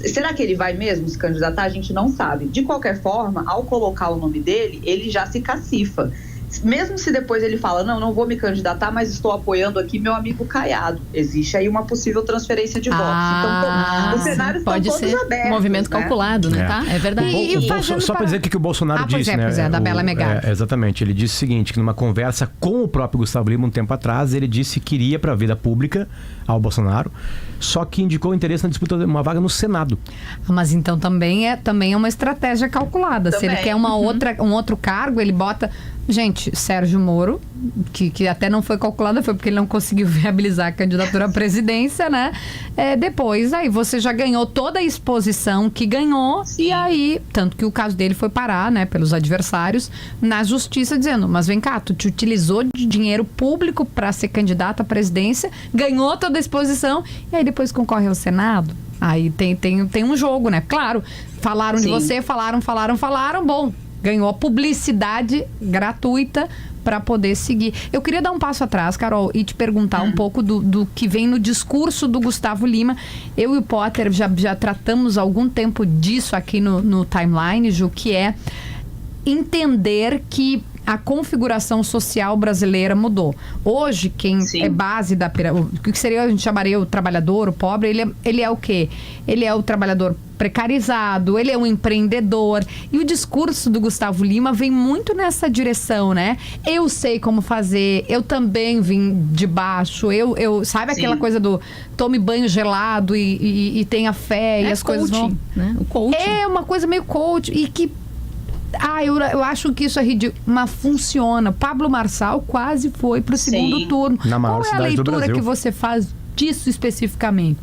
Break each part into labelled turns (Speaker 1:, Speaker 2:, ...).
Speaker 1: Será que ele vai mesmo se candidatar? A gente não sabe. De qualquer forma, ao colocar o nome dele, ele já se cacifa. Mesmo se depois ele fala, não vou me candidatar, mas estou apoiando aqui meu amigo Caiado. Existe aí uma possível transferência de votos. Então, os cenários estão todos abertos.
Speaker 2: Movimento calculado, né? Tá? É verdade.
Speaker 3: Só para dizer o que o Bolsonaro disse, né?
Speaker 2: Pois é, da Bela Megali.
Speaker 3: Exatamente. Ele disse o seguinte, que numa conversa com o próprio Gustavo Lima um tempo atrás, ele disse que iria para a vida pública ao Bolsonaro, só que indicou interesse na disputa de uma vaga no Senado.
Speaker 2: Mas então também é uma estratégia calculada. Se ele quer um outro cargo, ele bota... Gente, Sérgio Moro, que até não foi calculada, foi porque ele não conseguiu viabilizar a candidatura à presidência, né? Depois, aí você já ganhou toda a exposição que ganhou. Sim. E aí, tanto que o caso dele foi parar, né, pelos adversários, na justiça, dizendo, mas vem cá, tu te utilizou de dinheiro público para ser candidato à presidência, ganhou toda a exposição, e aí depois concorre ao Senado. Aí tem um jogo, né? Claro, falaram de você, falaram, bom... Ganhou a publicidade gratuita para poder seguir. Eu queria dar um passo atrás, Carol, e te perguntar um pouco do que vem no discurso do Gustavo Lima. Eu e o Potter já tratamos há algum tempo disso aqui no Timeline, Ju, que é entender que a configuração social brasileira mudou. Hoje, quem é base da pirâmide, o que seria, a gente chamaria o trabalhador, o pobre, ele é o quê? Ele é o trabalhador precarizado, ele é um empreendedor. E o discurso do Gustavo Lima vem muito nessa direção, né? Eu sei como fazer, eu também vim de baixo, eu sabe aquela coisa do tome banho gelado e tenha fé e as coisas vão...
Speaker 4: Né? O coach.
Speaker 2: É uma coisa meio coach e que eu acho que isso é ridículo, mas funciona. Pablo Marçal quase foi pro segundo turno.
Speaker 3: Qual
Speaker 2: é a leitura que você faz disso especificamente?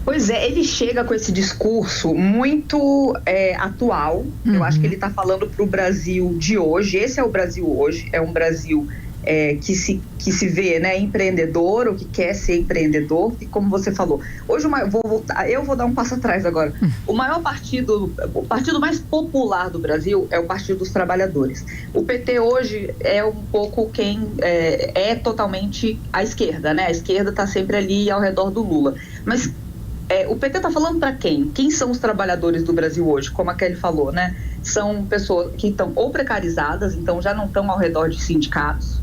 Speaker 1: Pois é, ele chega com esse discurso muito atual. Eu acho que ele está falando para o Brasil de hoje. Esse é o Brasil hoje. É um Brasil que se vê, né, empreendedor, ou que quer ser empreendedor. E como você falou, hoje eu vou dar um passo atrás agora. O partido mais popular do Brasil é o Partido dos Trabalhadores. O PT hoje é um pouco quem é totalmente à esquerda, né? A esquerda está sempre ali ao redor do Lula. Mas o PT está falando para quem? Quem são os trabalhadores do Brasil hoje? Como a Kelly falou, né? São pessoas que estão ou precarizadas, então já não estão ao redor de sindicatos.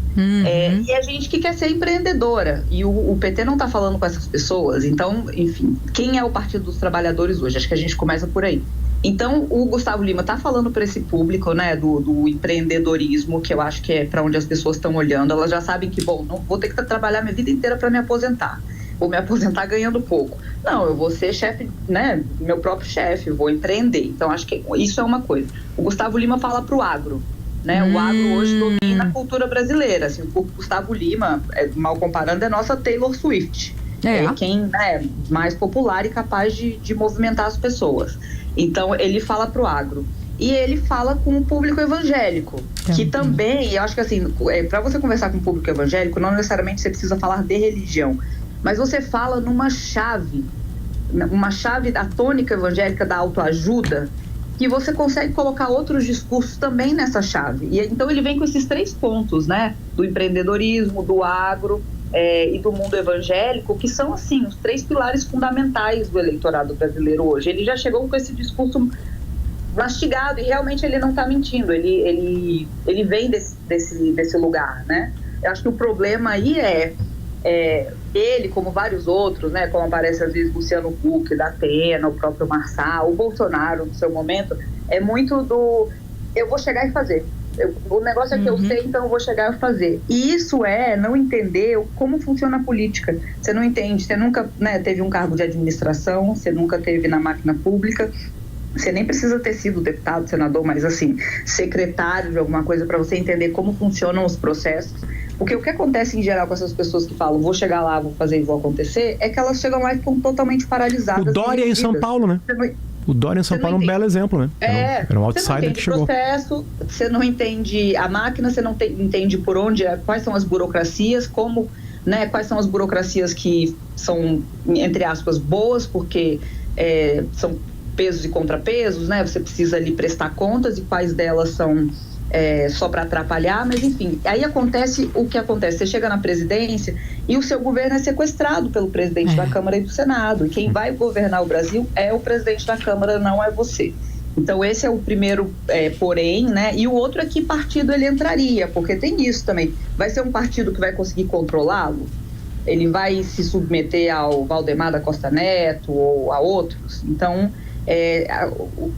Speaker 1: E a gente que quer ser empreendedora. E o PT não está falando com essas pessoas. Então, enfim, quem é o Partido dos Trabalhadores hoje? Acho que a gente começa por aí. Então, o Gustavo Lima está falando para esse público, né, do empreendedorismo, que eu acho que é para onde as pessoas estão olhando. Elas já sabem que, não vou ter que trabalhar minha vida inteira para me aposentar. Vou me aposentar ganhando pouco. Não, eu vou ser chefe, né, meu próprio chefe, vou empreender. Então, acho que isso é uma coisa. O Gustavo Lima fala para o agro, né? O agro hoje domina a cultura brasileira. Assim, o Gustavo Lima, mal comparando, é nossa Taylor Swift. É quem é mais popular e capaz de movimentar as pessoas. Então, ele fala para o agro. E ele fala com o público evangélico, que também, eu acho que assim, para você conversar com o público evangélico, não necessariamente você precisa falar de religião, mas você fala numa chave, a tônica evangélica da autoajuda, que você consegue colocar outros discursos também nessa chave. E então ele vem com esses 3 pontos, né? Do empreendedorismo, do agro e do mundo evangélico, que são, assim, os 3 pilares fundamentais do eleitorado brasileiro hoje. Ele já chegou com esse discurso mastigado e realmente ele não está mentindo. Ele vem desse lugar, né? Eu acho que o problema aí ele, como vários outros, né, como aparece às vezes Luciano Huck, da Atena, o próprio Marçal, o Bolsonaro no seu momento, é muito do eu vou chegar e fazer. O negócio é que eu sei, então eu vou chegar e fazer. E isso não entender como funciona a política. Você não entende, você nunca, né, teve um cargo de administração, você nunca teve na máquina pública, você nem precisa ter sido deputado, senador, mas assim, secretário de alguma coisa para você entender como funcionam os processos. Porque o que acontece em geral com essas pessoas que falam vou chegar lá, vou fazer e vou acontecer, é que elas chegam lá e ficam totalmente paralisadas.
Speaker 3: O Dória em São Paulo, né? O Dória em São Paulo é um belo exemplo, né? Era um outsider que chegou.
Speaker 1: Processo, você não entende a máquina, você não entende por onde, quais são as burocracias, como, né, quais são as burocracias que são, entre aspas, boas, porque são pesos e contrapesos, né? Você precisa ali prestar contas e quais delas são só para atrapalhar, mas enfim, aí acontece o que acontece, você chega na presidência e o seu governo é sequestrado pelo presidente da Câmara e do Senado, e quem vai governar o Brasil é o presidente da Câmara, não é você. Então esse é o primeiro porém, né? E o outro é que partido ele entraria, porque tem isso também, vai ser um partido que vai conseguir controlá-lo? Ele vai se submeter ao Valdemar da Costa Neto ou a outros? Então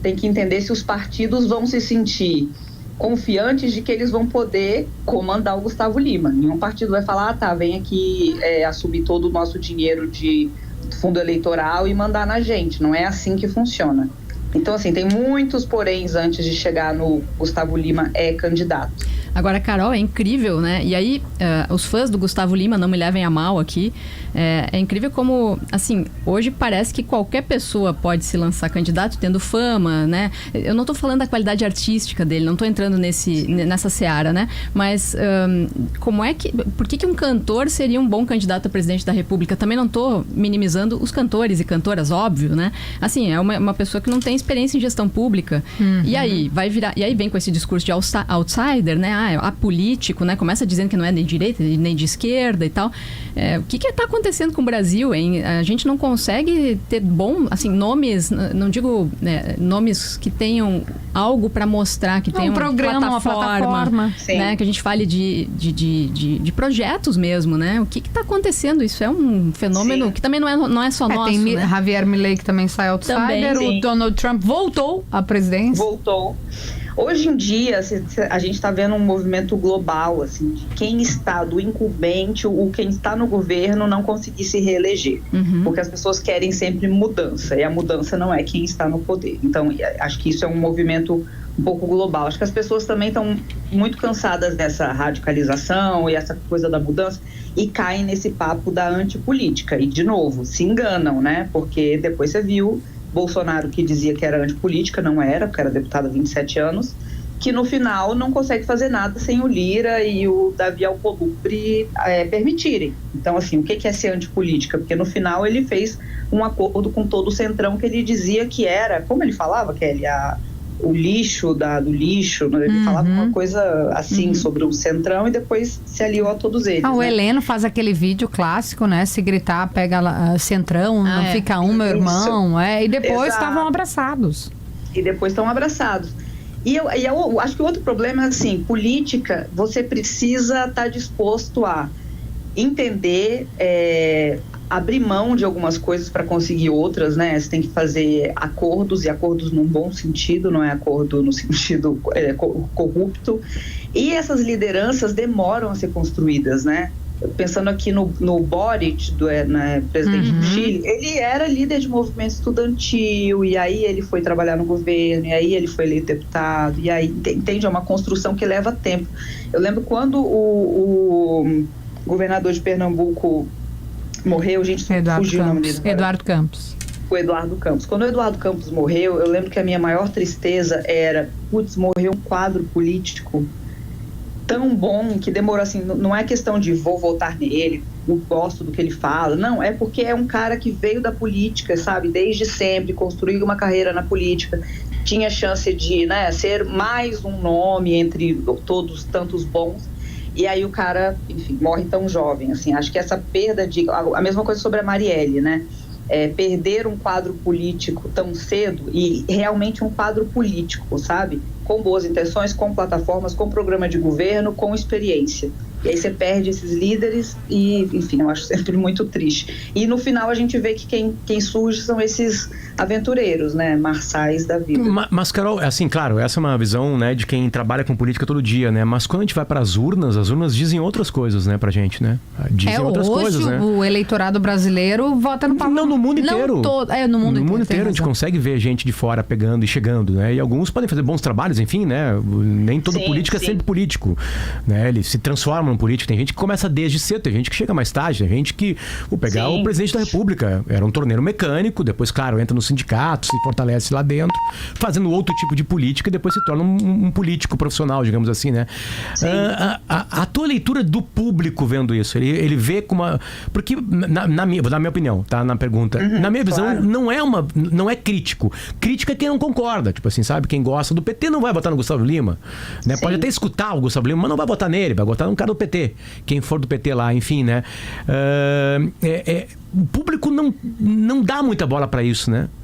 Speaker 1: tem que entender se os partidos vão se sentir confiantes de que eles vão poder comandar o Gustavo Lima. Nenhum partido vai falar, vem aqui assumir todo o nosso dinheiro de fundo eleitoral e mandar na gente. Não é assim que funciona. Então, assim, tem muitos poréns antes de chegar no Gustavo Lima candidato.
Speaker 4: Agora, Carol, é incrível, né? E aí, os fãs do Gustavo Lima, não me levem a mal aqui, é incrível como, assim, hoje parece que qualquer pessoa pode se lançar candidato tendo fama, né? Eu não tô falando da qualidade artística dele, não tô entrando nessa seara, né? Mas por que um cantor seria um bom candidato a presidente da República? Também não tô minimizando os cantores e cantoras, óbvio, né? Assim, é uma pessoa que não tem experiência em gestão pública. E aí, e aí vem com esse discurso de outsider, né? Apolítico, né? Começa dizendo que não é nem de direita nem de esquerda e tal. O que está acontecendo com o Brasil, hein? A gente não consegue ter nomes, não digo nomes que tenham algo para mostrar, que tenham uma plataforma, né? Que a gente fale de projetos mesmo, né? O que está acontecendo? Isso é um fenômeno que também não é só nosso,
Speaker 2: tem
Speaker 4: né?
Speaker 2: Javier Milei, que também sai outsider. O Donald Trump voltou à presidência.
Speaker 1: Voltou. Hoje em dia, a gente está vendo um movimento global, assim, de quem está do incumbente, quem está no governo não conseguir se reeleger. Porque as pessoas querem sempre mudança, e a mudança não é quem está no poder. Então, acho que isso é um movimento um pouco global. Acho que as pessoas também estão muito cansadas dessa radicalização e essa coisa da mudança e caem nesse papo da antipolítica. E, de novo, se enganam, né? Porque depois você viu Bolsonaro, que dizia que era antipolítica, não era, porque era deputado há 27 anos, que no final não consegue fazer nada sem o Lira e o Davi Alcolumbre permitirem. Então, assim, o que é ser antipolítica? Porque no final ele fez um acordo com todo o Centrão que ele dizia que era, como ele falava, Kelly, o lixo do lixo, ele falava uma coisa assim sobre o Centrão e depois se aliou a todos eles.
Speaker 2: O Heleno faz aquele vídeo clássico, né? Se gritar, pega Centrão, não fica meu irmão. E depois estavam abraçados.
Speaker 1: E depois estão abraçados. E eu acho que o outro problema é assim, política, você precisa estar disposto a entender, abrir mão de algumas coisas para conseguir outras, né? Você tem que fazer acordos, e acordos num bom sentido, não é acordo no sentido corrupto. E essas lideranças demoram a ser construídas, né? Pensando aqui no Boric, presidente do Chile, ele era líder de movimento estudantil, e aí ele foi trabalhar no governo, e aí ele foi eleito deputado, e aí, entende? É uma construção que leva tempo. Eu lembro quando o governador de Pernambuco morreu, gente, fugiu o nome dele.
Speaker 2: Eduardo Campos.
Speaker 1: O Eduardo Campos. Quando o Eduardo Campos morreu, eu lembro que a minha maior tristeza era, morreu um quadro político tão bom que demorou, assim, não é questão de vou votar nele, eu gosto do que ele fala, não, é porque é um cara que veio da política, sabe, desde sempre, construiu uma carreira na política, tinha chance de, né, ser mais um nome entre todos tantos bons. E aí o cara, enfim, morre tão jovem, assim, acho que essa perda a mesma coisa sobre a Marielle, né? Perder um quadro político tão cedo, e realmente um quadro político, sabe? Com boas intenções, com plataformas, com programa de governo, com experiência. E aí você perde esses líderes e, enfim, eu acho sempre muito triste. E no final a gente vê que quem surge são esses aventureiros, né? Marçais da vida.
Speaker 3: Mas, Carol, assim, claro, essa é uma visão, né, de quem trabalha com política todo dia, né? Mas quando a gente vai para as urnas dizem outras coisas, né, pra gente, né? Dizem outras coisas, né?
Speaker 2: O eleitorado brasileiro vota no
Speaker 3: Não, no mundo inteiro.
Speaker 2: No mundo
Speaker 3: inteiro a gente consegue ver gente de fora pegando e chegando, né? E alguns podem fazer bons trabalhos, enfim, né? Nem todo político é sempre político, né? Ele se transforma num político. Tem gente que começa desde cedo, tem gente que chega mais tarde, tem gente que... Vou pegar o presidente da República, era um torneiro mecânico, depois, claro, entra no no sindicato, se fortalece lá dentro, fazendo outro tipo de política e depois se torna um político profissional, digamos assim, né? A tua leitura do público vendo isso, ele vê como uma... Porque, na minha opinião, tá? Na pergunta. Na minha visão,
Speaker 1: claro.
Speaker 3: não é crítico. Crítica é quem não concorda. Tipo assim, sabe? Quem gosta do PT não vai votar no Gustavo Lima. Né? Pode até escutar o Gustavo Lima, mas não vai votar nele. Vai votar num cara do PT. Quem for do PT lá, enfim, né? O público não dá muita bola pra isso, né?